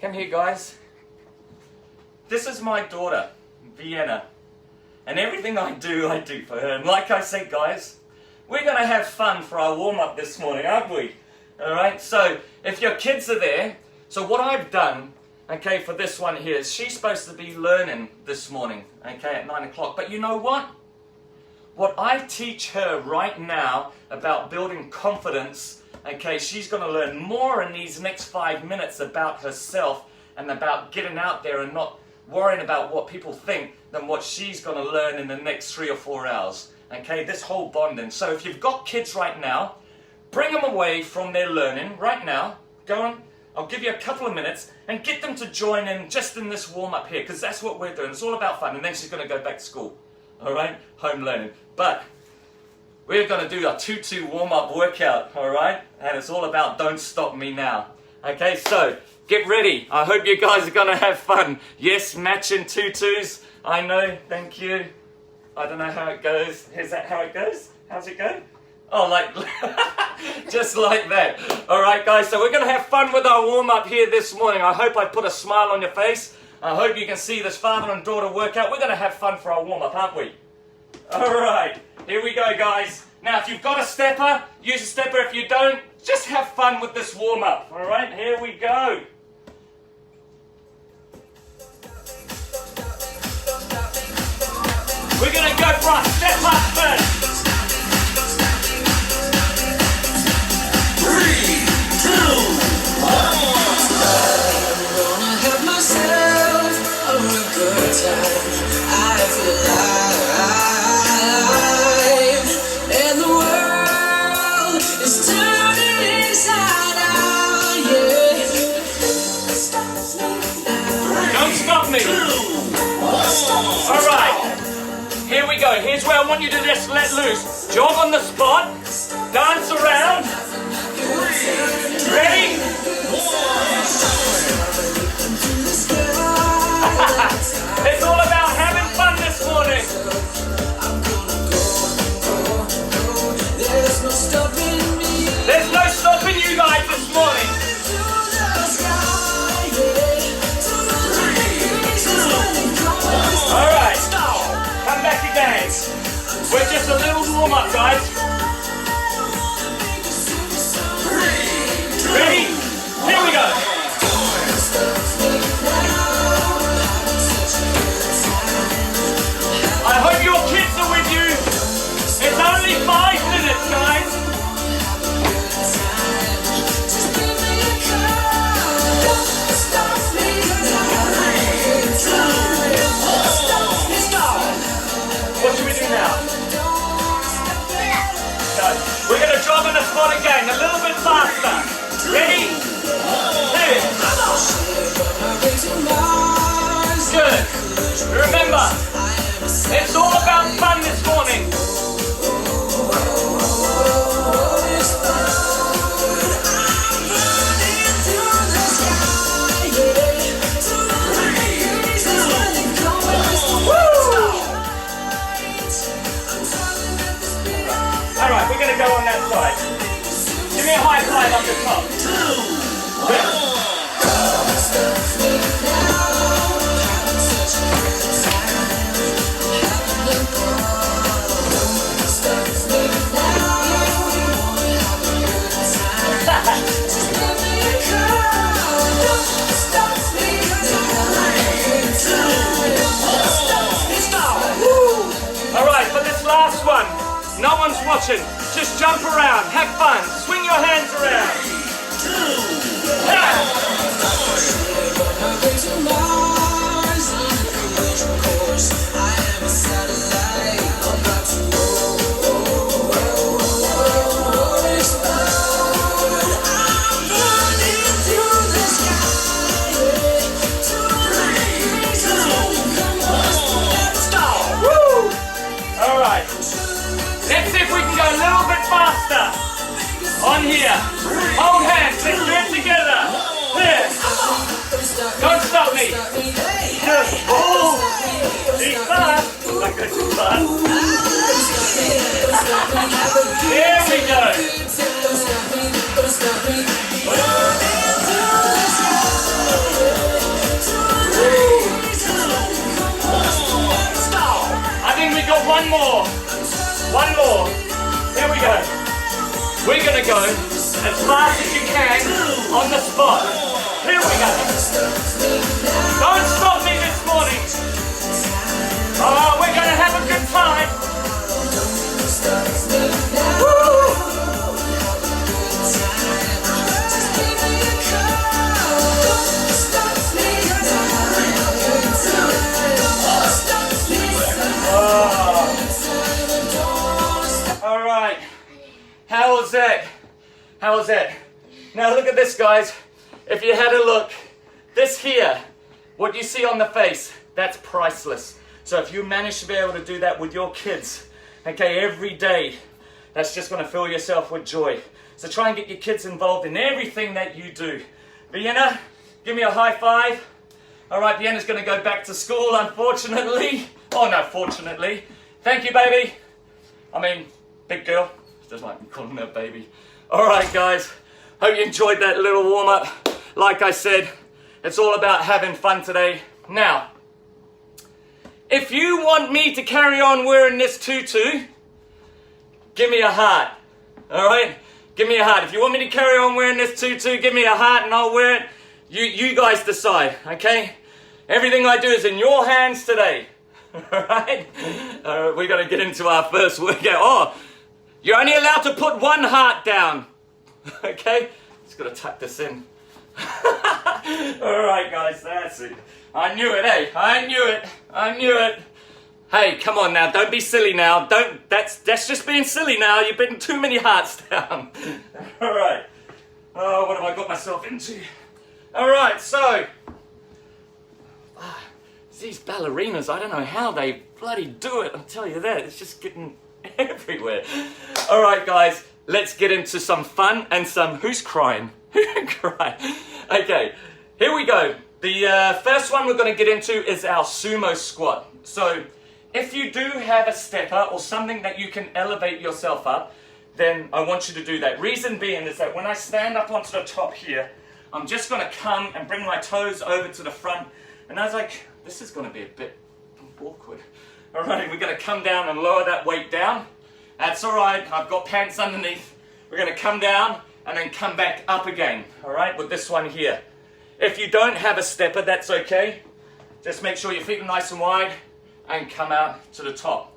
Come here, guys. This is my daughter, Vienna. And everything I do for her. And like I said, guys, we're going to have fun for our warm-up this morning, aren't we? Alright, so if your kids are there, so what I've done, okay, for this one here is she's supposed to be learning this morning, okay, at 9 o'clock. But you know what? What I teach her right now about building confidence, okay, she's going to learn more in these next 5 minutes about herself and about getting out there and not worrying about what people think than what she's going to learn in the next 3 or 4 hours. Okay, this whole bonding. So if you've got kids right now, bring them away from their learning right now. Go on, I'll give you a couple of minutes and get them to join in just in this warm-up here, because that's what we're doing. It's all about fun, and then she's going to go back to school. Alright, home learning. But we're going to do a tutu warm-up workout, alright? And it's all about don't stop me now. Okay, so get ready. I hope you guys are going to have fun. Yes, matching tutus. I know, thank you. I don't know how it goes. Is that how it goes? How's it go? Oh, like, just like that. Alright, guys, so we're going to have fun with our warm-up here this morning. I hope I put a smile on your face. I hope you can see this father and daughter workout. We're going to have fun for our warm-up, aren't we? Alright, here we go, guys. Now, if you've got a stepper, use a stepper. If you don't, just have fun with this warm-up. Alright, here we go. We're going to go for our step up first. 3, 2, 1. I'm gonna have myself a real good time. I feel alive, and the world is turning inside out. Yeah, Don't stop me. 2, 1. All right. Here we go. Here's where I want you to just let loose. Jog on the spot. Dance around. Ready? It's all about having fun this morning. There's no stopping me. There's no stopping you guys this morning. All right. Come back again. We're just a little warm up, guys. Ready? Here we go. I hope your kids are with you. It's only 5 minutes, guys. What should we do now? No. We're going to jog on the spot again, a little bit faster. Ready? Good. Remember, it's all about fun this morning. Alright, we're going to go on that side. Give me a high five up the top. 2, 1. Alright, for this last one, no one's watching. Just jump around, have fun, swing your hands around. 2, 1. Alright, let's see if we can go a little bit faster. On here, hold hands, let's do it together. Here, don't stop me. Just pull. Be fast. Don't go too fast. Here we go. gonna go as fast as you can on the spot. Here we go. Don't stop me this morning. Oh, we're gonna have a good time. Woo! All right. How was that? How was that? Now look at this, guys. If you had a look, this here, what you see on the face, that's priceless. So if you manage to be able to do that with your kids, okay, every day, that's just going to fill yourself with joy. So try and get your kids involved in everything that you do. Vienna, give me a high five. All right, Vienna's going to go back to school, unfortunately. Oh, no, fortunately. Thank you, baby. I mean, big girl. Just like me calling her baby. All right, guys. Hope you enjoyed that little warm-up. Like I said, it's all about having fun today. Now, if you want me to carry on wearing this tutu, give me a heart. All right? Give me a heart. If you want me to carry on wearing this tutu, give me a heart and I'll wear it. You guys decide, okay? Everything I do is in your hands today. Alright? We're going to get into our first workout. Oh, you're only allowed to put one heart down. Okay? Just got to tuck this in. Alright, guys, that's it. I knew it, eh? I knew it. I knew it. Hey, come on now. Don't be silly now. That's just being silly now. You've been too many hearts down. Alright. Oh, what have I got myself into? Alright, so these ballerinas, I don't know how they bloody do it, I'll tell you that. It's just getting everywhere. Alright, guys, let's get into some fun and some who's crying? Who cried? Okay, here we go. The first one we're going to get into is our sumo squat. So, if you do have a stepper or something that you can elevate yourself up, then I want you to do that. Reason being is that when I stand up onto the top here, I'm just going to come and bring my toes over to the front. And I was like, this is going to be a bit awkward. All right, we're going to come down and lower that weight down. That's all right. I've got pants underneath. We're going to come down and then come back up again. All right, with this one here. If you don't have a stepper, that's okay. Just make sure your feet are nice and wide and come out to the top.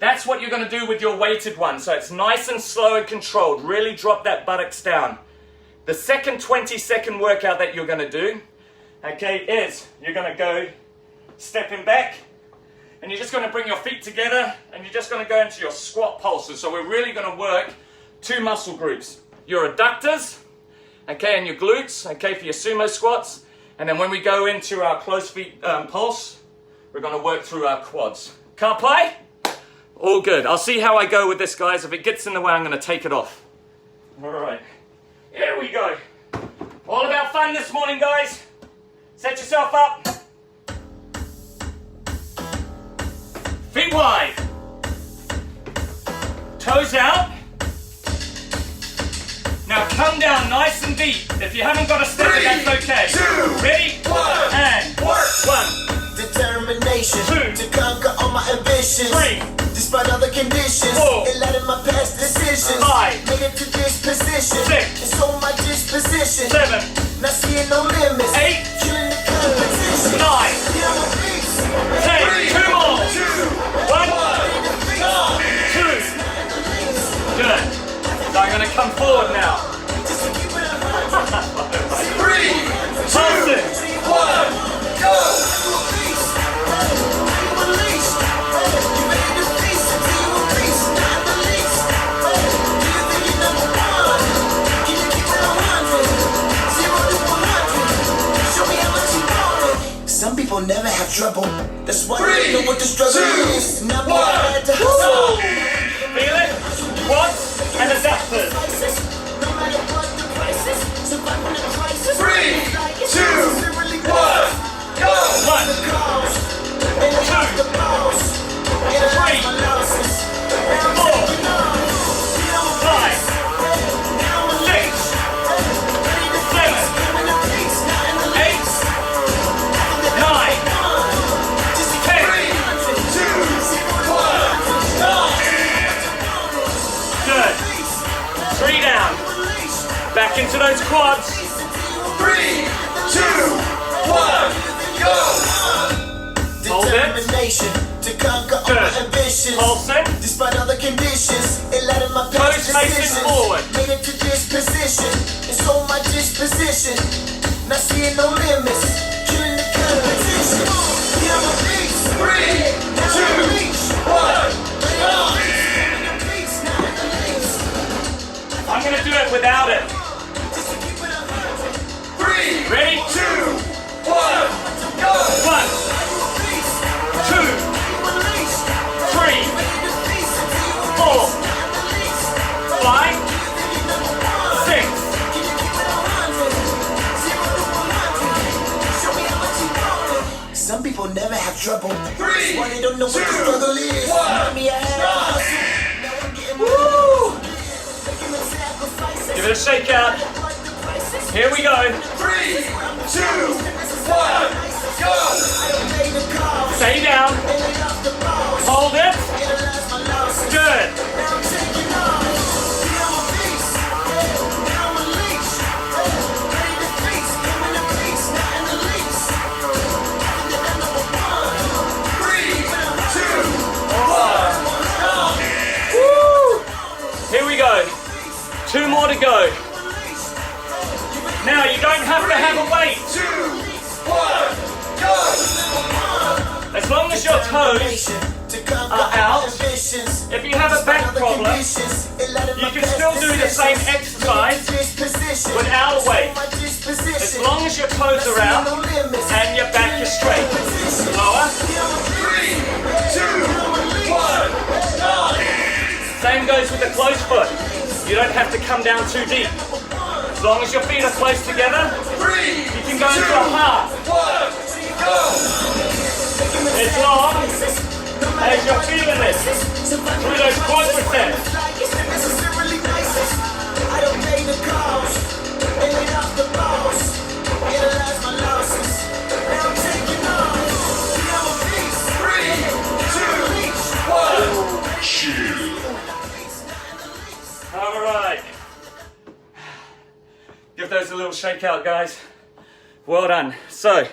That's what you're going to do with your weighted one. So it's nice and slow and controlled. Really drop that buttocks down. The second 20-second workout that you're going to do, okay, is you're going to go stepping back and you're just going to bring your feet together and you're just going to go into your squat pulses. So we're really going to work two muscle groups. Your adductors, okay, and your glutes, okay, for your sumo squats. And then when we go into our close feet pulse, we're going to work through our quads. Ka pai? All good. I'll see how I go with this, guys. If it gets in the way, I'm going to take it off. All right. Here we go. All about fun this morning, guys. Set yourself up. Feet wide. Toes out. Now come down nice and deep. If you haven't got a step, that's okay. 2, Ready? 1, and work. 1. Determination 2, to conquer all my ambitions. 3, despite all the conditions. 4, A lot of my past decisions 5, made it to this position. 6, It's on my disposition. 7, Not seeing no limits. 8, Killing the competition. 9, Yeah, I'm a beast. 10. 2 more. 1, 2. Good. So I'm going to come forward now. Just to keep it up. 3, 2, 1, go. You a beast. You unleashed. You made the beast until you a beast. Not the least. Do you think you're number one? Can you keep it on 100? 0 to 100. Show me how much you want it. Some people never have trouble. That's why they know what the struggle is. Not what I had to hustle. Feel it? Quads and adductors. No matter what the price is, surviving the crisis. 3, 2, 1, go! 1, 2, 5, 6, 7, 8, 9, 10. 2, 1, go! Good. 3 down. quads. 3, 2, 1, go! Hold it. Determination to conquer all Good. my ambitions. Pulsing. Despite all the conditions, it led in my Toes past facing decisions. forward. Made it to this position, and so my disposition. Not seeing no limits, killing the competition. Yeah, I'm a beast. 3, 2, 1, go! I'm gonna do it without it. 3, Ready? 2, 1, go! 1, 2, 3, 4, 5, 6. Some people never have trouble. 3, Why they don't know what the 2, struggle is. 1, Me, I had go! hustle. Now I'm getting Woo! making the sacrifices. Give it a shake out. Here we go. 3, 2, 1, go! Pay the cost. Stay down. And lay off the balls. Hold it. Analyze my losses. Good. Now I'm taking off. Yeah, I'm a beast. Now I'm a leash. Ready to feast. Coming to peace. Not in the least. I think that I'm number one. 3, 2, 1, go! Woo! Here we go. 2 more to go. Now you don't have to have a weight. 2, 1, go! As long as your toes are out. If you have a back problem, you can still do the same exercise without a weight. As long as your toes are out and your back is straight. Lower. 3, 2, 1, go! Same goes with the closed foot. You don't have to come down too deep. As long as your feet are close together, 3, you can go into a half. 1, go! As long as you're feeling it through those quadriceps. I don't pay the cost. They laid off the balls. Analyze my losses. Now I'm taking off. Yeah, I'm a beast. 3, 2, 1, chill. All right. Give those a little shake out, guys. Well done. So,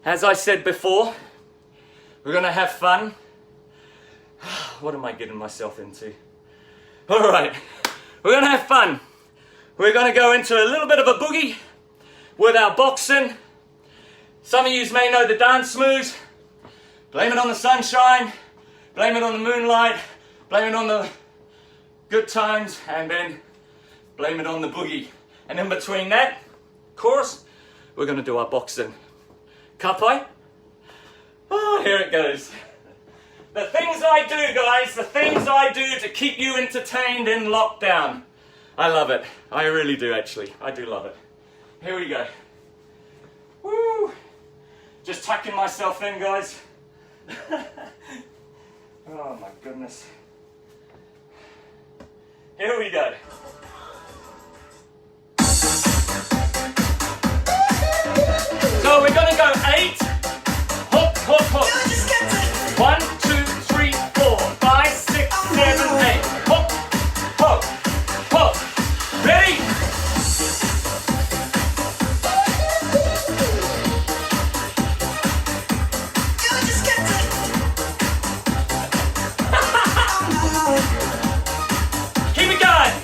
as I said before, we're gonna have fun. What am I getting myself into? All right, we're gonna have fun. We're gonna go into a little bit of a boogie with our boxing. Some of you may know the dance moves. Blame it on the sunshine, blame it on the moonlight, blame it on the good times, and then blame it on the boogie. And in between that, of course, we're gonna do our boxing. Kapai? Oh, here it goes. The things I do, guys, the things I do to keep you entertained in lockdown. I love it. I really do, actually. I do love it. Here we go. Woo! Just tucking myself in, guys. Oh, my goodness. Here we go. So we're gonna go 8. Hook, hook, hook. 1, 2, 3, 4, 5, 6, 7, 8. Hook, hook, hook. Ready? Keep it going.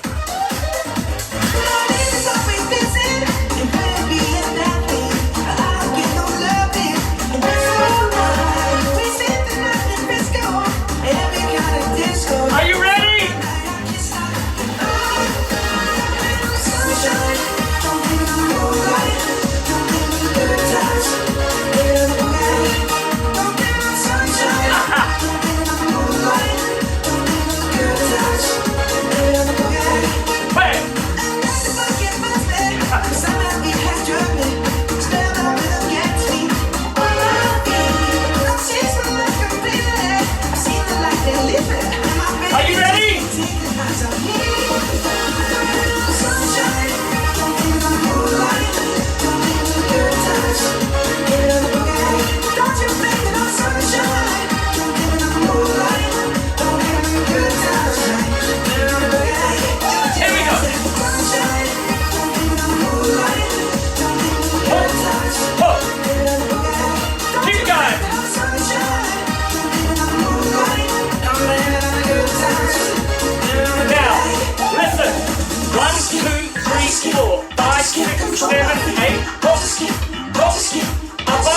8, hop, skip, hop, skip, upper,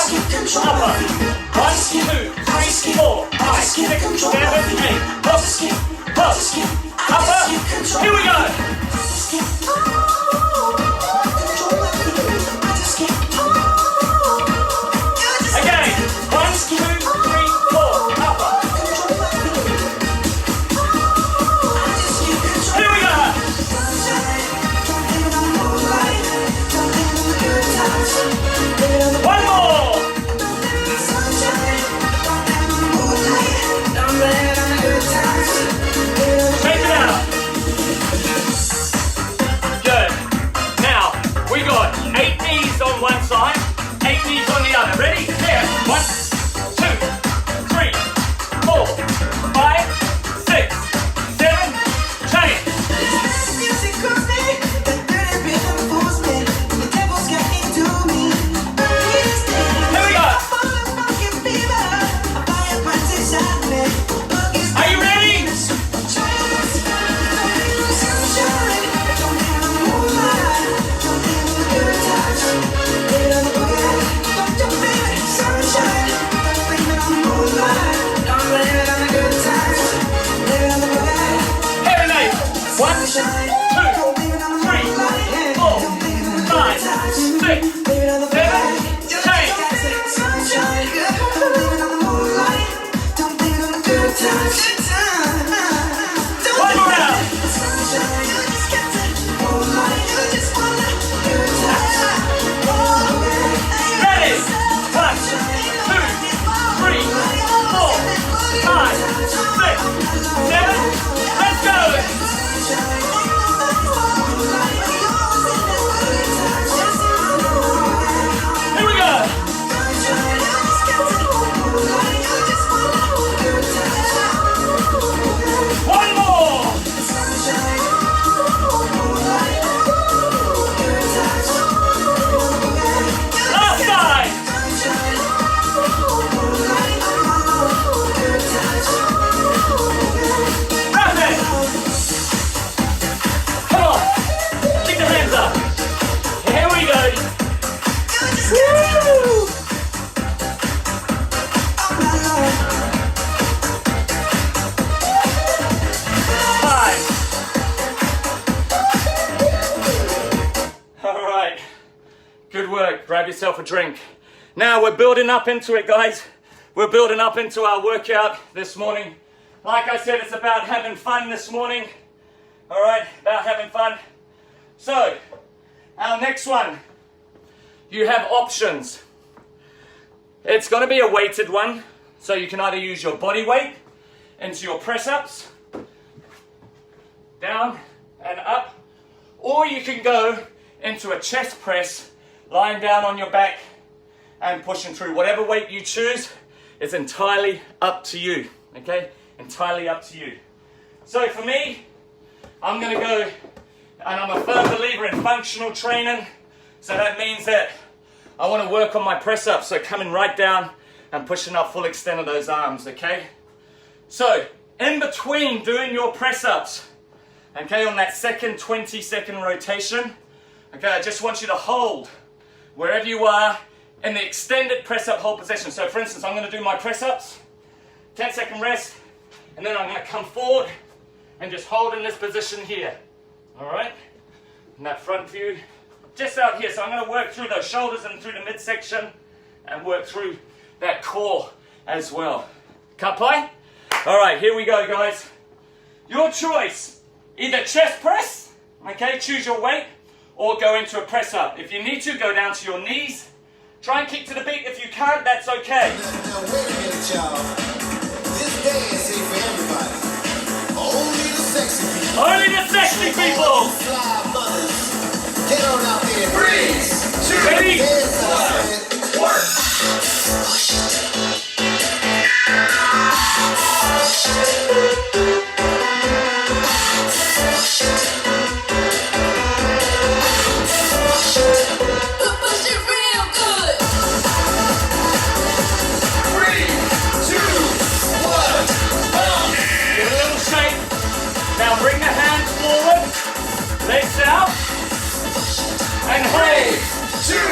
upper. 1, 2, 3, 4, 5, 6, 7, 8, hop, skip, upper. Here we go. Again, 1, 2, 3, 4, upper. Here we go. One more. Take it out. Good. Now, we got 8 knees on one side, 8 knees on the other. Ready? Here. 1, 2, 3, 4, 5, 6, 7, change. Here we go. Are you ready? Here and eight. 1, 2, 3, 4, 5, 6, 7, change. One more round. Ready? 1, 2, 3, 4, 5, 6, 7. Let's go. Here we go. One more. Last side. Grab it. Come on. Keep the hands up. Here we go. Woo! 5. All right. Good work. Grab yourself a drink. Now we're building up into it, guys. We're building up into our workout this morning. Like I said, it's about having fun this morning. All right, about having fun. So, our next one, you have options. It's going to be a weighted one, so you can either use your body weight into your press-ups, down and up, or you can go into a chest press, lying down on your back and pushing through. Whatever weight you choose is entirely up to you, okay? Entirely up to you. So for me, I'm going to go, and I'm a firm believer in functional training, so that means that I want to work on my press-ups, so coming right down and pushing up full extent of those arms, okay? So, in between doing your press-ups, okay, on that second 20-second rotation, okay, I just want you to hold wherever you are in the extended press-up hold position. So, for instance, I'm going to do my press-ups, 10-second rest, and then I'm going to come forward and just hold in this position here, all right? And that front view, just out here. So I'm going to work through those shoulders and through the midsection and work through that core as well. Can't play? All right, here we go, guys. Your choice, either chest press, okay, choose your weight, or go into a press up. If you need to, go down to your knees. Try and kick to the beat. If you can't, that's okay. Now wait a minute, y'all. This dance ain't for everybody. Only the sexy people. Only the sexy people. Fly mothers. Get on out there and 3, 2, Ready? dance out there. work. Push it real good. 3, 2, 1, Get a little shake. Now bring the hands forward, legs out, and hold. 3, 2,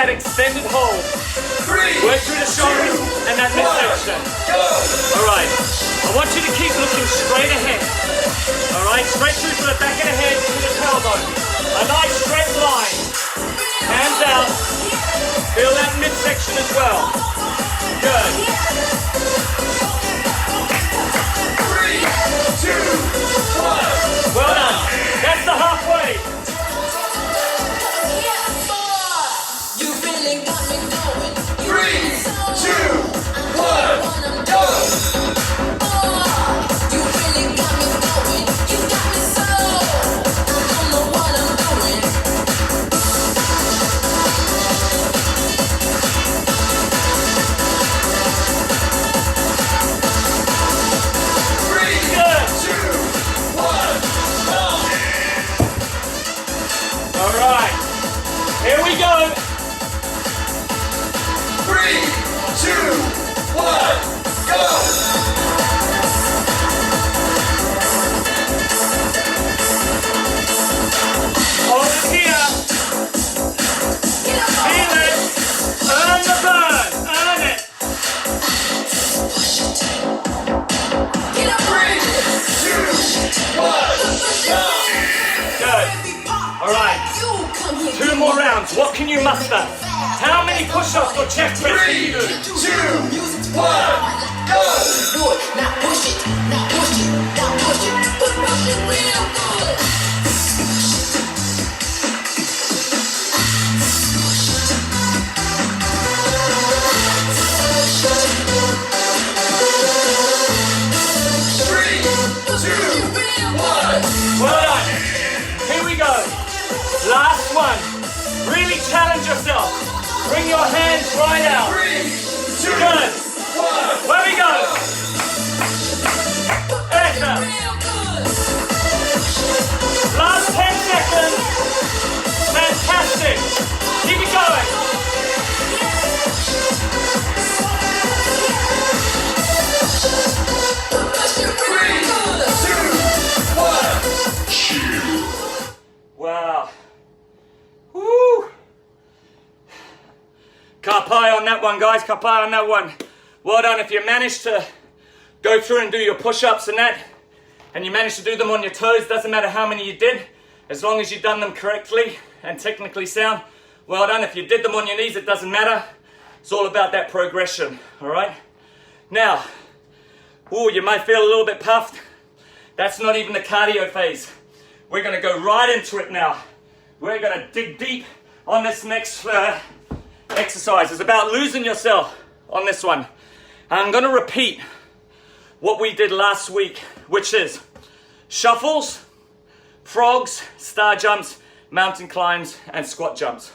that extended hold. 3, Work through the shoulders and that midsection. go! Alright, I want you to keep looking straight ahead. Alright, straight through to the back of the head, to the tailbone. A nice straight line. Hands out. Feel that midsection as well. Good. 3, 2, 1. Well done. That's the halfway. You really got me going. 3, 2, 1, go! You really got me going. You got me so. I don't know what I'm doing. 3, Good. 2, 1, go! Alright. Here we go. 3, 2, 1, go! Hold it here. Get up, Feel it. Earn the burn. Earn it. get up, 3, 2, 1, go! Good. Alright. You come here. 2 more rounds. What can you muster? How many push-ups or chest press can you 3, do? 2, 1, go! Do it, now push it, now push it, now push it, push it real good. Three, two, one. Well done. Here we go. Last one. Really challenge yourself. Bring your hands right out. 3, 2, Good. 1. Where we go? Extra. Real good. Last 10 seconds. Fantastic. Keep it going. Push it real good. 2, 1. Wow. Woo. Kapai on that one, guys. Kapai on that one. Well done. If you managed to go through and do your push-ups and that, and you managed to do them on your toes, doesn't matter how many you did, as long as you've done them correctly and technically sound, well done. If you did them on your knees, it doesn't matter. It's all about that progression, all right? Now, you might feel a little bit puffed. That's not even the cardio phase. We're gonna go right into it now. We're gonna dig deep on this next exercise. It's about losing yourself on this one. I'm gonna repeat what we did last week, which is shuffles, frogs, star jumps, mountain climbs, and squat jumps.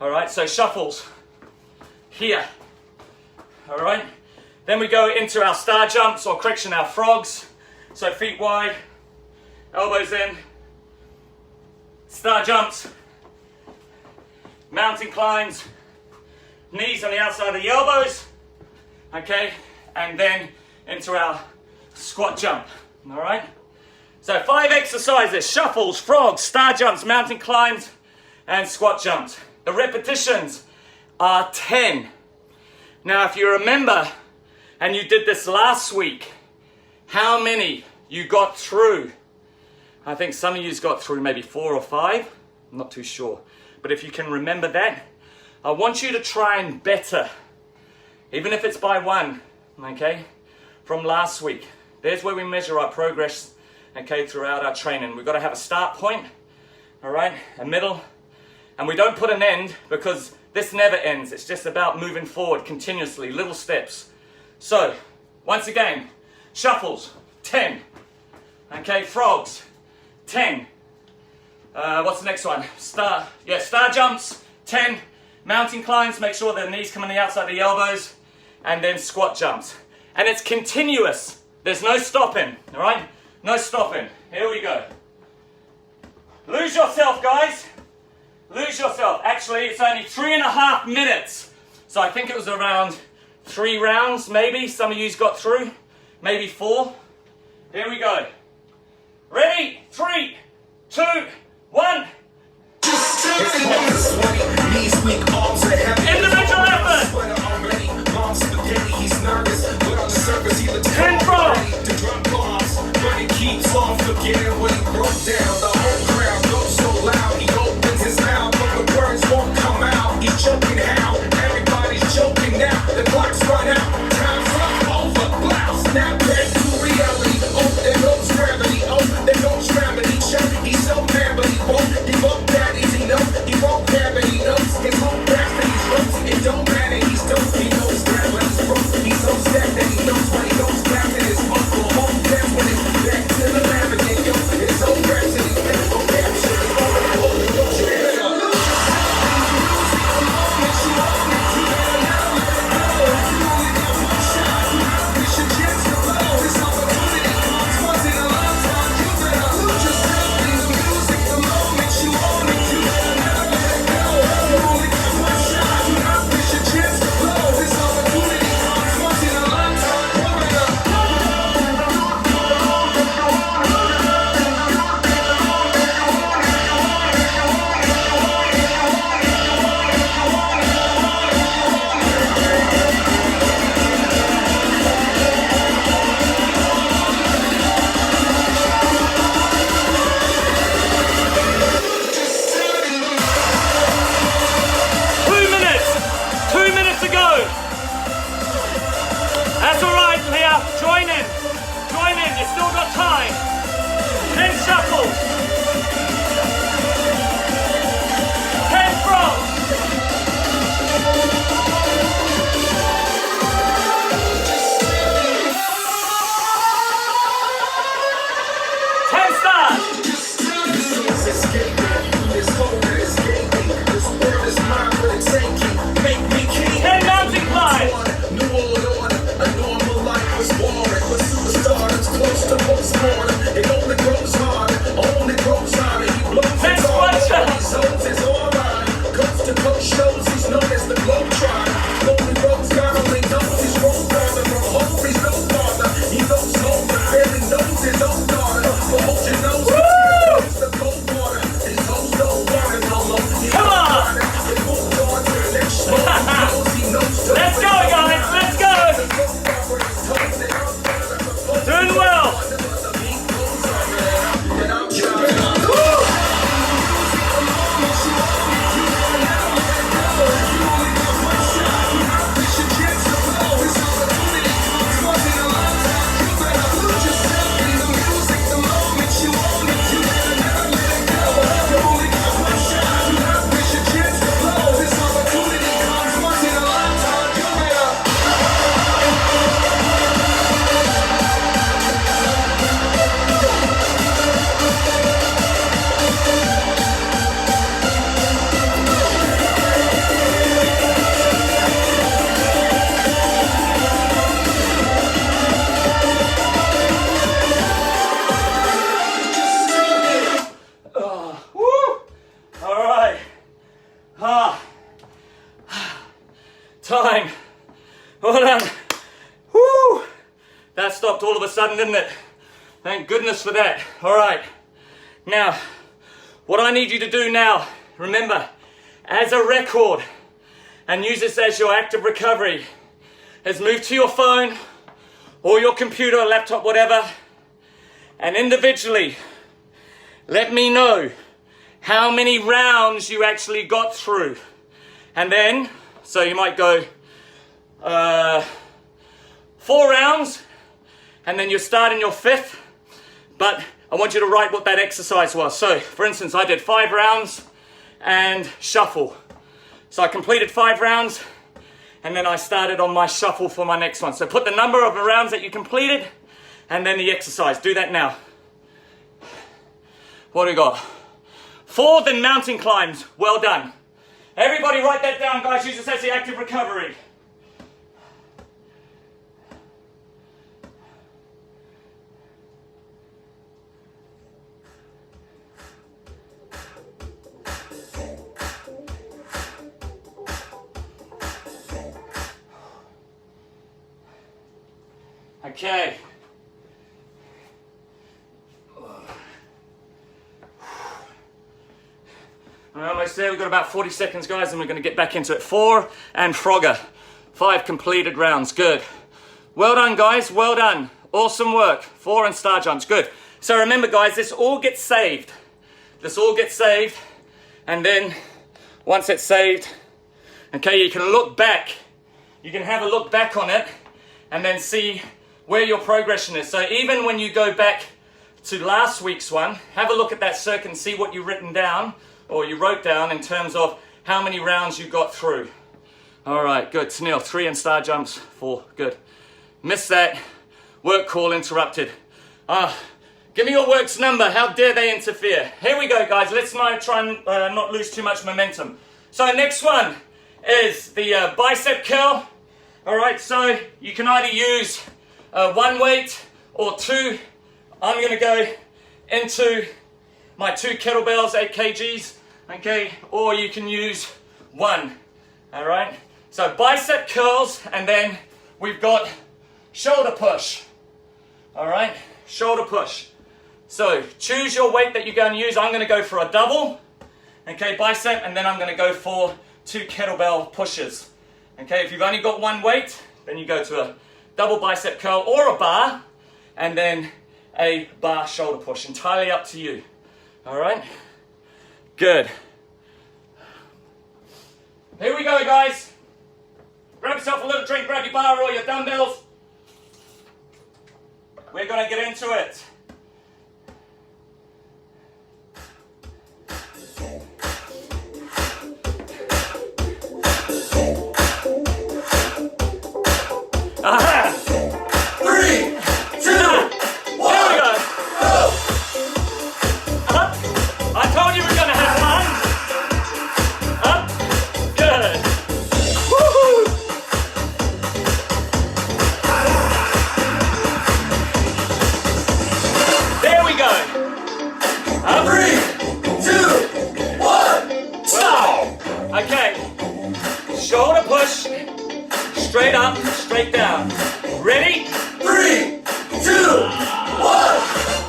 All right, so shuffles here. All right, then we go into our star jumps, or correction, our frogs. So feet wide, elbows in, star jumps, mountain climbs, knees on the outside of the elbows, okay, and then into our squat jump, all right? So 5 exercises: shuffles, frogs, star jumps, mountain climbs, and squat jumps. The repetitions are 10. Now, if you remember, and you did this last week, how many you got through? I think some of you got through maybe 4 or 5, I'm not too sure. But if you can remember that, I want you to try and better, even if it's by 1, okay, from last week. There's where we measure our progress, okay, throughout our training. We've got to have a start point, all right, a middle, and we don't put an end, because this never ends. It's just about moving forward continuously, little steps. So, once again, shuffles, 10. Okay, frogs, 10. What's the next one? Star jumps, 10. Mountain climbs, make sure the knees come on the outside of the elbows. And then squat jumps. And it's continuous. There's no stopping, all right? No stopping. Here we go. Lose yourself, guys. Lose yourself. Actually, it's only 3.5 minutes. So I think it was around 3 rounds, maybe. Some of you's got through. Maybe 4. Here we go. Ready? 3, 2, 1. Just take it. Knees weak, arms are heavy. Individual effort. Sweater already. Mom's spaghetti, he's nervous. But on the surface, he looks Control. ready to drop bombs. But he keeps on forgetting what he wrote down. The whole crowd goes so loud. He opens his mouth, but the words won't come out. He's choking how? Everybody's choking now. The clock's run out. Time's up, over. Blouse. Snap back to reality. Oh, there goes gravity. Oh, there goes gravity. Check. He's so mad, but he won't give up that easy. No, he won't have it. He knows his whole back that he's ropes. It don't matter. He's dope. He knows that when he's broke. He's so sad that he knows when he goes back to his uncle. Home, that's when it's back to the lab again. Yo, his own rhapsody. Oh, damn shit is over. Oh, don't you ever lose yourself in the music. The moment you own it, you better never let it go. You only got one shot. You have this your chance to blow. This opportunity comes once in a lifetime. You better lose yourself in the music. The moment you own it, you better never let it go. You only got one shot. You have this your chance to blow. This opportunity comes once in a lifetime. You better. 2 minutes to go. That's all right, Leah. Join in. Join in. You still got time. 10 shuffles. 10 frogs. 10 stars. This whole escaping. This world is mine, but it's aching. Make me king. 10 mountain climbs. New order, a normal life was boring. But superstardom's close to postmortem. It only grows harder, only grows harder. He blows Next his one, arm, Chuck. his hoes is alright. Coast to coast shows, he's known as the Globetrotter. Golden Rose God only knows his role father. From home, he's no father. He goes home, but barely knows his own daughter. But hold your nose, it's the cold water. His hoes don't want it no more. He Come on. don't want it. They moved on to the next show. He knows to Let's go, guys. Let's go. Doing well. All right. Time. Well done. Woo. That stopped all of a sudden, didn't it? Thank goodness for that. All right. Now, what I need you to do now, remember, as a record, and use this as your active recovery, is move to your phone or your computer or laptop, whatever, and individually let me know how many rounds you actually got through. And then, so you might go 4 rounds, and then you're starting your 5th, but I want you to write what that exercise was. So, for instance, I did 5 rounds and shuffle. So I completed 5 rounds, and then I started on my shuffle for my next one. So put the number of rounds that you completed, and then the exercise. Do that now. What do we got? 4, then mountain climbs. Well done. Everybody write that down, guys. Use this as the active recovery. Okay. I'm almost almost there. We've got about 40 seconds, guys, and we're going to get back into it. 4 and Frogger. 5 completed rounds. Good. Well done, guys. Well done. Awesome work. 4 and star jumps. Good. So remember, guys, this all gets saved. This all gets saved. And then once it's saved, okay, you can look back. You can have a look back on it and then see where your progression is. So even when you go back to last week's one, have a look at that circuit and see what you've written down or you wrote down in terms of how many rounds you got through. All right, good. Tennille, 3 and star jumps, 4, good. Missed that. Work call interrupted. Give me your work's number. How dare they interfere? Here we go, guys. Let's try and not lose too much momentum. So next one is the bicep curl. All right, so you can either use 1 weight or 2. I'm going to go into my 2 kettlebells, 8 kgs, okay, or you can use 1, all right? So bicep curls, and then we've got shoulder push, all right? Shoulder push. So choose your weight that you're going to use. I'm going to go for a double, okay, bicep, and then I'm going to go for 2 kettlebell pushes. Okay, if you've only got 1 weight, then you go to a double bicep curl or a bar, and then a bar shoulder push. Entirely up to you. All right? Good. Here we go, guys. Grab yourself a little drink, grab your bar or your dumbbells. We're going to get into it. Aha! 3, 2, 1. Here we go. Up. I told you we're going to have fun. Up. Good. Woohoo! There we go. Up. 3, 2, 1. Stop. Okay. Shoulder push. Straight up, straight down. Ready? 3, 2, 1.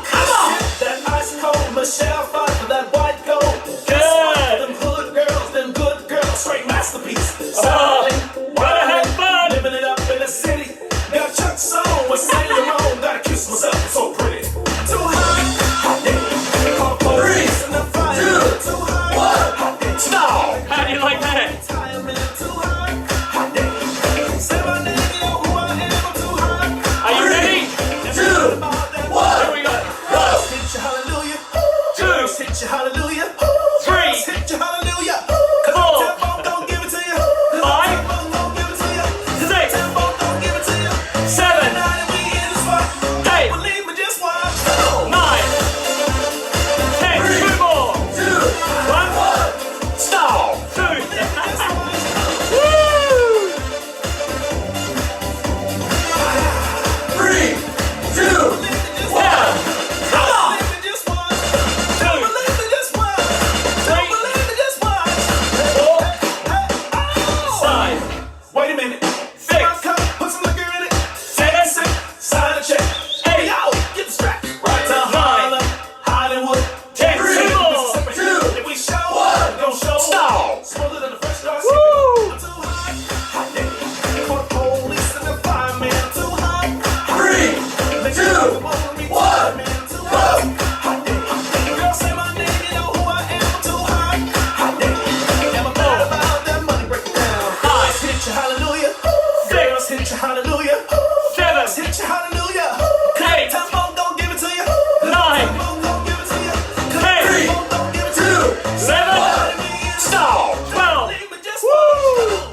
Come on! That ice cold Michelle fight for that white gold. Good. Them hood girls, them good girls, straight masterpiece. Oh, Styling, gotta have fun. living it up in the city. Got Chuck Song with Sailor Moon. Gotta kiss myself, so pretty. Too hot, yeah. Call police and the fire. 2, Too hot, 1. Stop. How do you like that? time and too hot, yeah. Say my name, you know who I am. I'm too hot. Are you ready? 2, 1. Here we go. Hit your hallelujah. 2, Hit your hallelujah. 3, Hit your hallelujah. 4, Tempo don't give it to you. 5, Tempo don't give it to you. 6, Tempo don't give it to you. 7, Now that we in the spot, 8, believe me, just watch. 9, 10, 2 more. 2, 1, stop. 2. Just watch. Woo! 3, 2, 1. Come on. Believe me, just watch. 2, Believe me, just watch. Don't believe me, just watch. 4, Hey, oh. 5, Wait a minute. 6, My cup, put some liquor in it. 7, Sign a check. Hey. Yo, get the strap. Right to 9, Harlem, Hollywood. 10, 2 more. Mississippi. If we show up, we gon' show Stop. Smoother than a fresh start. Woo. I'm too hot. Hot damn. Call the police and the fireman. I'm too hot. 3, Make 2, sure you won't reach 1. out, man. I'm too hot. Hot damn. Girl, say my name, you know who I am. I'm too hot. Hot damn. Am I bad about that money? Break it down. Five. Hit your hallelujah. Six. Girls, hit your hallelujah. 7, Hit your hallelujah. 8, Tempo don't give it to you. 9, Tempo don't give it to you. 10, Tempo don't give it to you. 11, Stop. 12. Believe me, just Woo!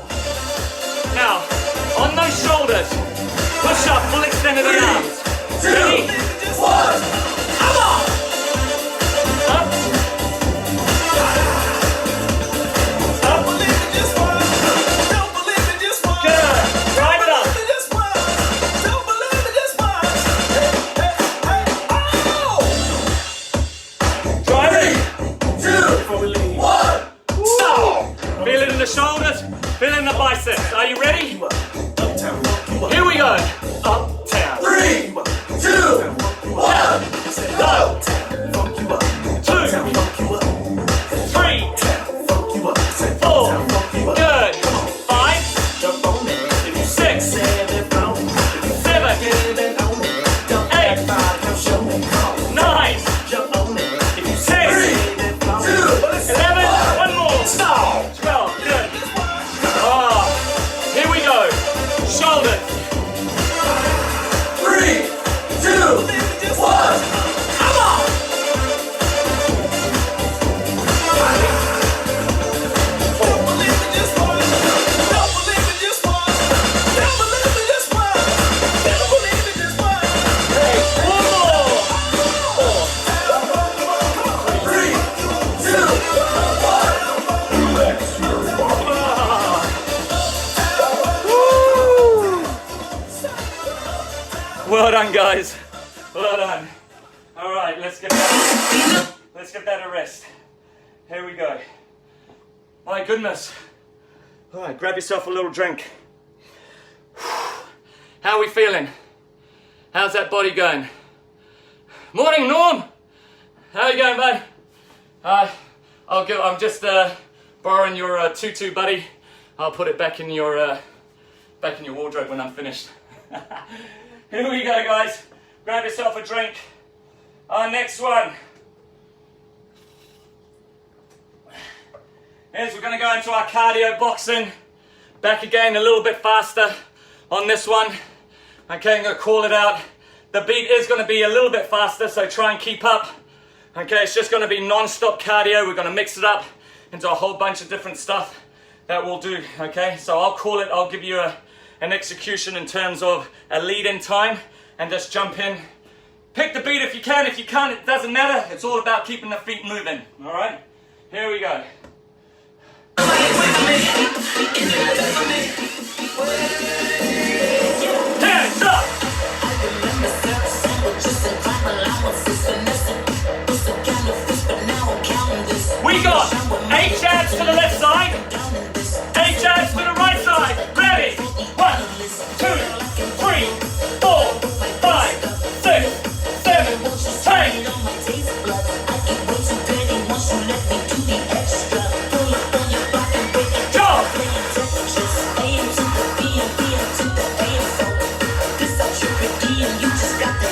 Now, on those shoulders, push up, full extend of the arms. 2, Ready? 1. Come on. Up, up, believe me, just watch. Don't believe me, just watch. good. Drive it up. Don't believe me, just watch. Don't believe me, just watch. Hey, hey, hey, oh! Drive it. 2, Before we leave, 1. Stop. Feel it in the shoulders, feel it in the biceps. Are you ready? you up. Uptown, funk you up. Here we go. Uptown. 3, Well done, guys. Well done. All right, let's get that a rest. Here we go. My goodness. All right, grab yourself a little drink. How are we feeling? How's that body going? Morning, Norm. How you going, bud? I'm just borrowing your tutu, buddy. I'll put it back in your wardrobe when I'm finished. Here we go, guys. Grab yourself a drink. Our next one is we're going to go into our cardio boxing. Back again a little bit faster on this one. Okay, I'm going to call it out. The beat is going to be a little bit faster, so try and keep up. Okay, it's just going to be non-stop cardio. We're going to mix it up into a whole bunch of different stuff that we'll do. Okay, so I'll give you an execution in terms of a lead-in time, and just jump in. Pick the beat if you can. If you can't, it doesn't matter. It's all about keeping the feet moving. All right, here we go. Hands up! We got 8 jabs to the left side, 8 jabs to the right side. Ready? 1, 2, 3, 4, 5, 6, 7, 10.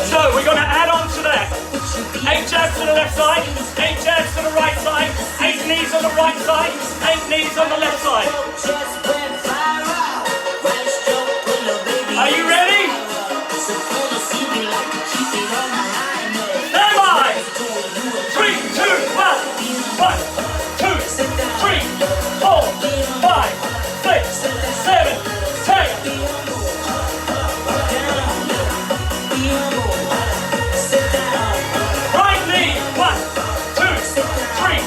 So we're going to add on to that. 8 jabs to the left side, 8 jabs to the right side, 8 knees on the right side, 8 knees on the left side. Are you ready? Stand by! 3, 2, 1. 1, 2, 3, 4, 5, 6, 7, 10. Right knee. 1, 2, 3,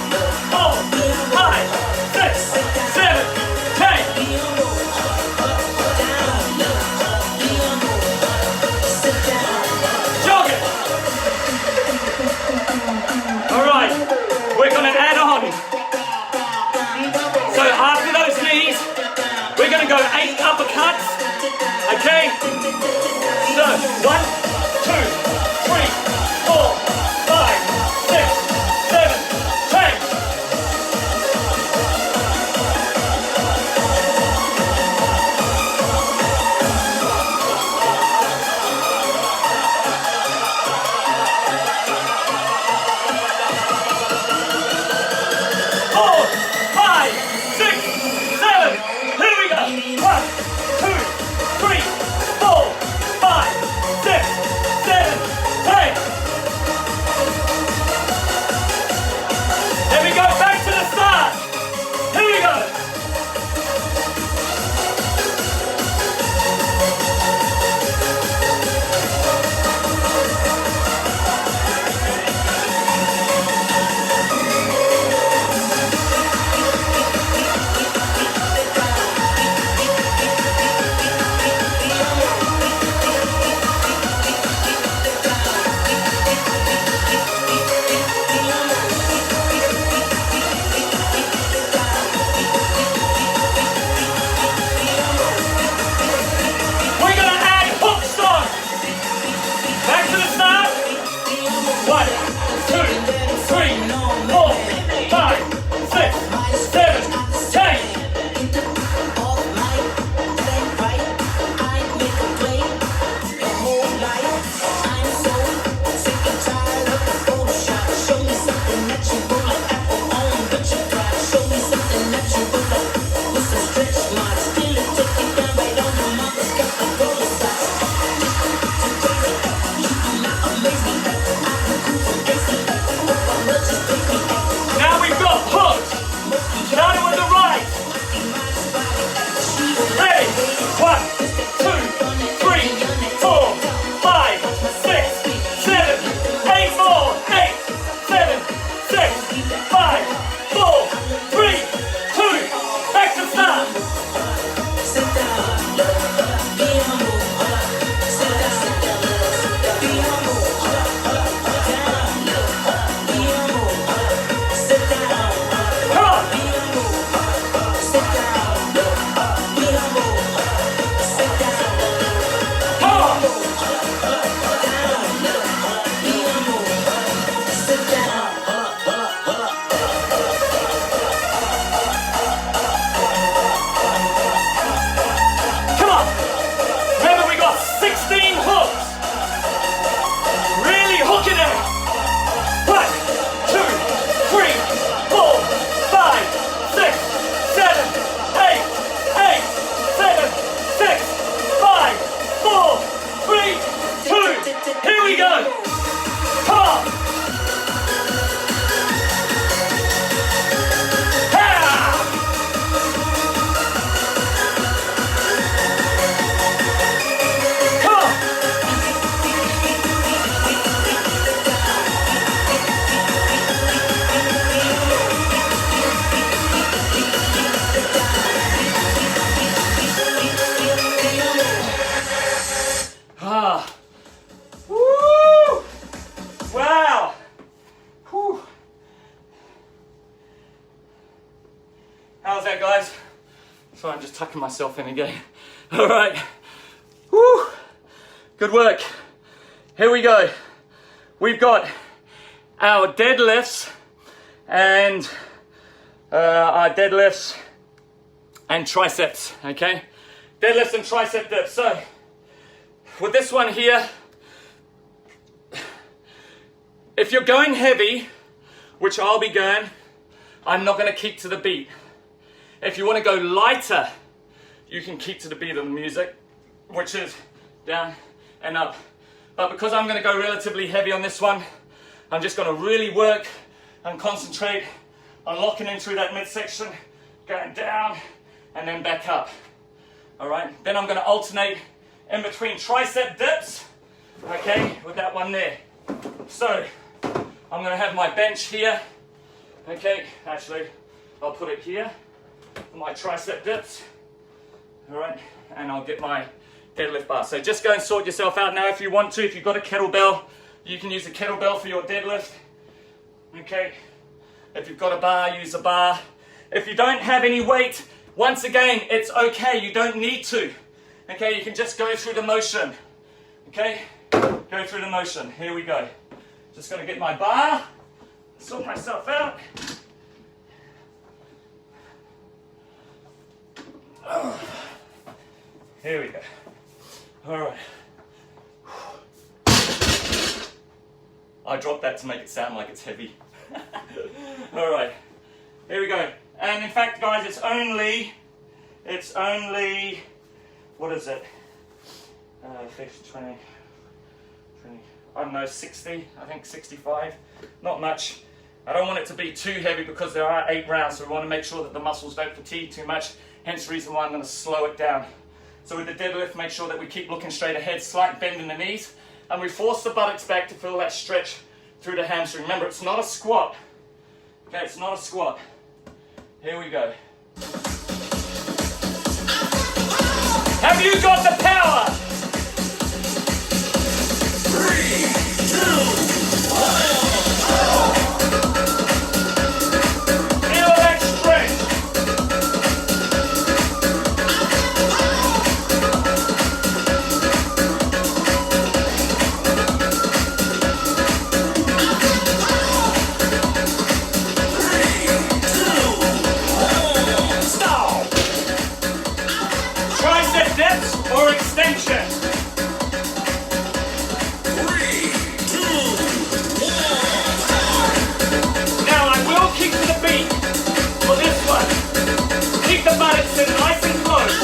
4, 5, 6, 7, 10. Jog it. 2, here we go. Come on. Ha! Come on. Ah. Woo! Wow. Whew. How's that, guys? Sorry, I'm just tucking myself in again. All right. Woo. Good work. Here we go. We've got our deadlifts and triceps, okay? Deadlifts and tricep dips. So, with this one here, if you're going heavy, which I'll be going, I'm not going to keep to the beat. If you want to go lighter, you can keep to the beat of the music, which is down and up. But because I'm going to go relatively heavy on this one, I'm just going to really work and concentrate on locking in through that midsection, going down and then back up. All right, then I'm going to alternate in between tricep dips, okay, with that one there. So, I'm going to have my bench here, okay, actually, I'll put it here, for my tricep dips, all right, and I'll get my deadlift bar. So just go and sort yourself out now if you want to. If you've got a kettlebell, you can use a kettlebell for your deadlift, okay. If you've got a bar, use a bar. If you don't have any weight, once again, it's okay, you don't need to. Okay, you can just go through the motion. Okay, go through the motion. Here we go. Just gonna get my bar, sort myself out. Here we go. All right. I dropped that to make it sound like it's heavy. All right, here we go. And in fact, guys, it's only, what is it? 50, 20, I don't know, 60, I think 65, not much. I don't want it to be too heavy because there are 8 rounds, so we want to make sure that the muscles don't fatigue too much, hence the reason why I'm going to slow it down. So with the deadlift, make sure that we keep looking straight ahead, slight bend in the knees, and we force the buttocks back to feel that stretch through the hamstring. Remember, it's not a squat. Okay, it's not a squat. Here we go. Have you got the power? 3, 2, 1. Feel that stretch. Tricep dips or extension? 3, 2, 1. Now I will keep to the beat for this one. Keep the buttocks in nice and close.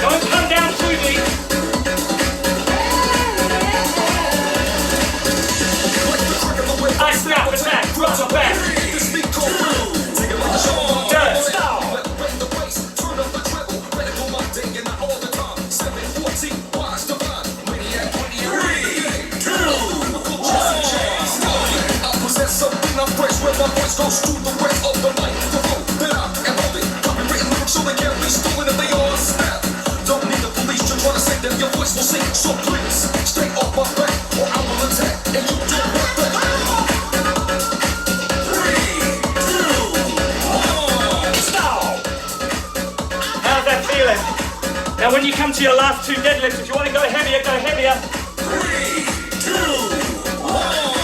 Don't come down too deep. I snap the back, drop the back. Good. Where my voice goes through the rest of the night. The road that I am holding, copywritten lyrics so they can't be stolen if they all snap. Don't need the police to try to say that your voice will sing. So please, stay off my back or I will attack and you don't want that. 3, 2, 1, stop. How's that feeling? Now when you come to your last 2 deadlifts, if you want to go heavier, go heavier. 3, 2, 1.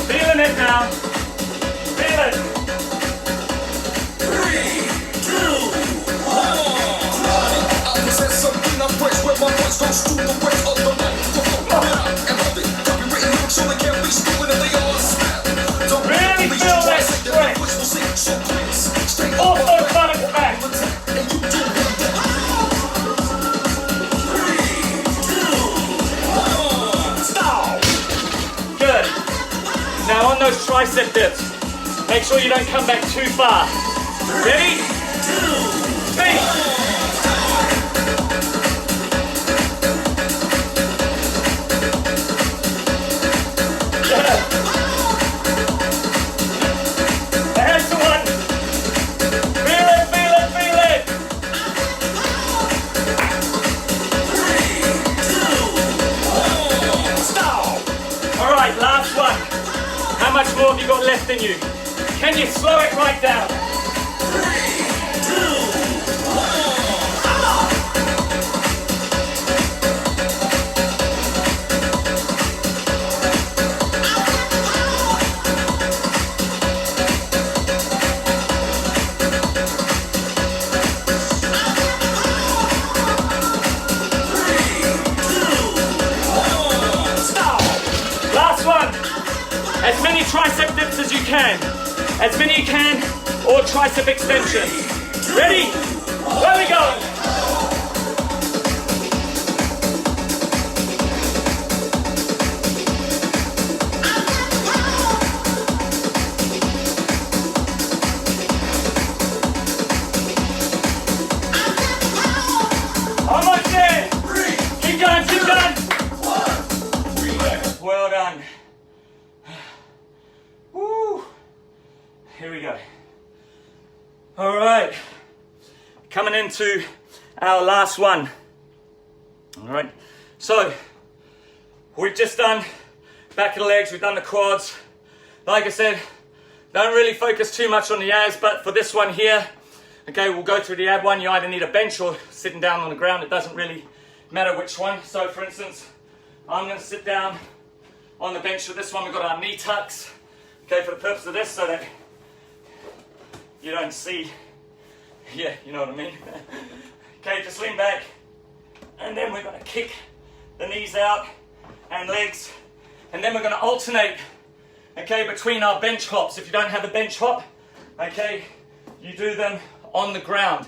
Feeling it now. Feel it. tricep dips. Make sure you don't come back too far. Ready? 3. There's the one. Feel it, feel it, feel it. 3, 2, 1. Stop. All right, last one. How much more have you got left in you? Can you slow it right down? 3, 2, 1. Stop. Last one. As many tricep dips as you can. As many you can, or tricep extensions. Ready? Where we go? Almost there. Keep going, keep going. Well done. Woo. Here we go. All right. Coming into our last one. All right. So, we've just done back of the legs, we've done the quads. Like I said, don't really focus too much on the abs, but for this one here, okay, we'll go through the ab one. You either need a bench or sitting down on the ground. It doesn't really matter which one. So, for instance, I'm going to sit down on the bench for this one. We've got our knee tucks, okay, for the purpose of this, so that you don't see, yeah, you know what I mean. Okay, just lean back, and then we're going to kick the knees out and legs, and then we're going to alternate, okay, between our bench hops. If you don't have a bench hop, okay, you do them on the ground.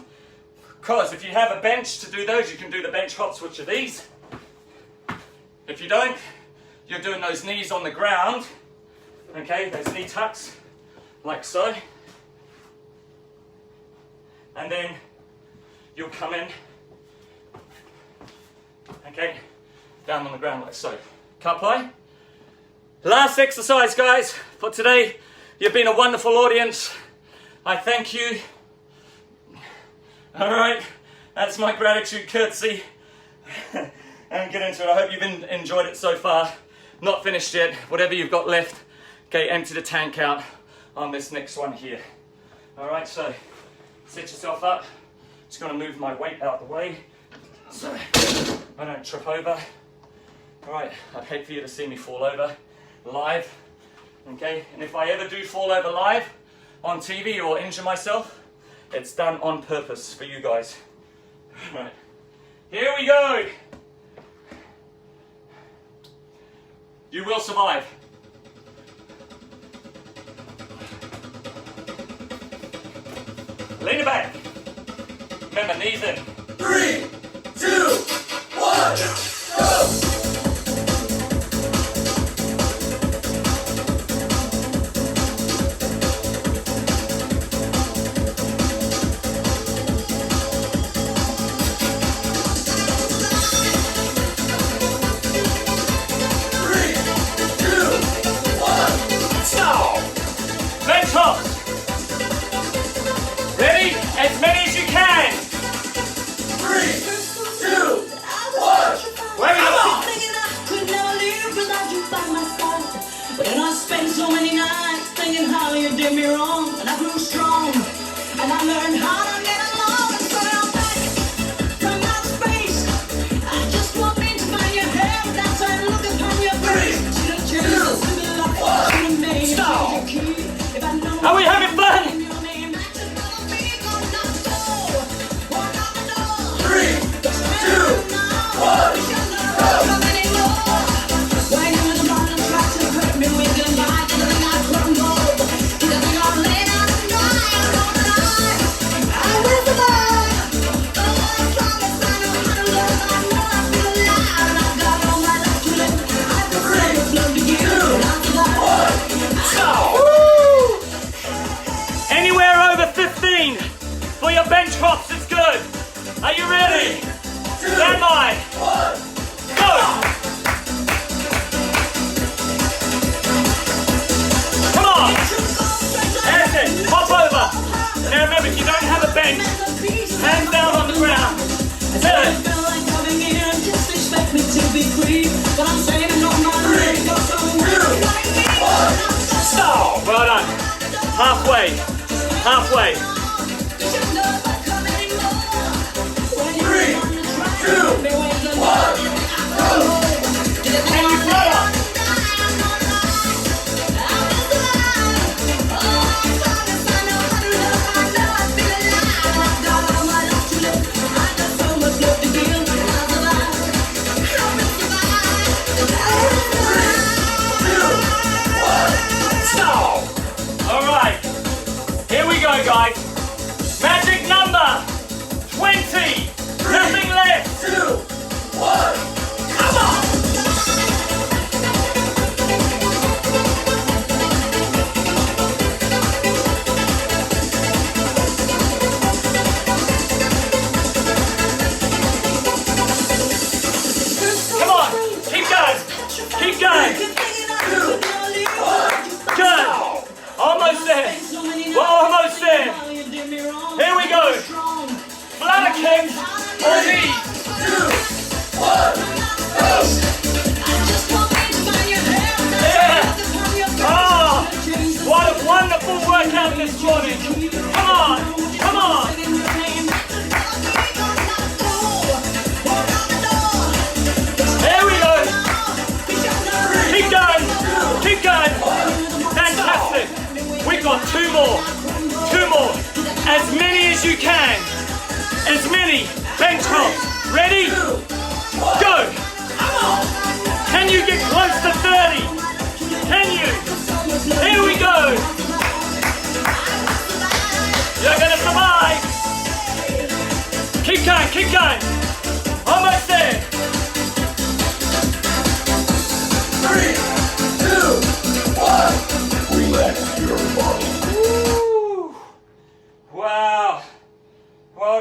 Because if you have a bench to do those, you can do the bench hops, which are these. If you don't, you're doing those knees on the ground, okay, those knee tucks, like so. And then you'll come in, okay, down on the ground like so. Cut play. Last exercise, guys, for today. You've been a wonderful audience. I thank you. All right, that's my gratitude, courtesy. And get into it. I hope you've enjoyed it so far. Not finished yet. Whatever you've got left, okay, empty the tank out on this next one here. All right, so set yourself up. Just going to move my weight out the way so I don't trip over. All right, I'd hate for you to see me fall over live, okay? And if I ever do fall over live on TV or injure myself, it's done on purpose for you guys. All right, here we go. You will survive. Lean it back. Remember, knees in. 3, 2, 1, go! Bench hops. Ready? As many as you can. 3, 2, 1. Where we go? Thinking I could never live without you by my side. But then I spent so many nights thinking how you did me wrong. And I grew strong. And I learned how to get along. And so I'm back from outer space. I just walked in to find your hair. That's why I look upon your face. Should have changed to the life. Should have made Stop. you key. If I know Are we having fun? your name, I should follow me. Go knock the door. Walk out the door. 3, 2, 1. chops, it's good. Are you ready? Stand by. Go! Come on! That's it. Hop over. Now remember, if you don't have a bench, hands down on the ground. Good. Stop. Well done. Halfway. Halfway. 3, 2, 1, go! Can you flutter? Stop. All right. Here we go, guys. Magic number 20. Nothing less. 2, 1, Come on. Come on. Keep going. Keep going. Good. Almost there. We're almost there. Here we go. Flutter kicks on knees. 2, 1, go! Yeah. Oh, what a wonderful workout this morning. Come on. Come on. There we go. Keep going. Keep going. Fantastic. We've got two more. Two more. As many as you can. As many. Bench hops. Ready? Go. Can you get close to 30? Can you? Here we go. You're going to survive. Keep going. Keep going. Almost there. 3, 2, 1. Relax your body. Wow.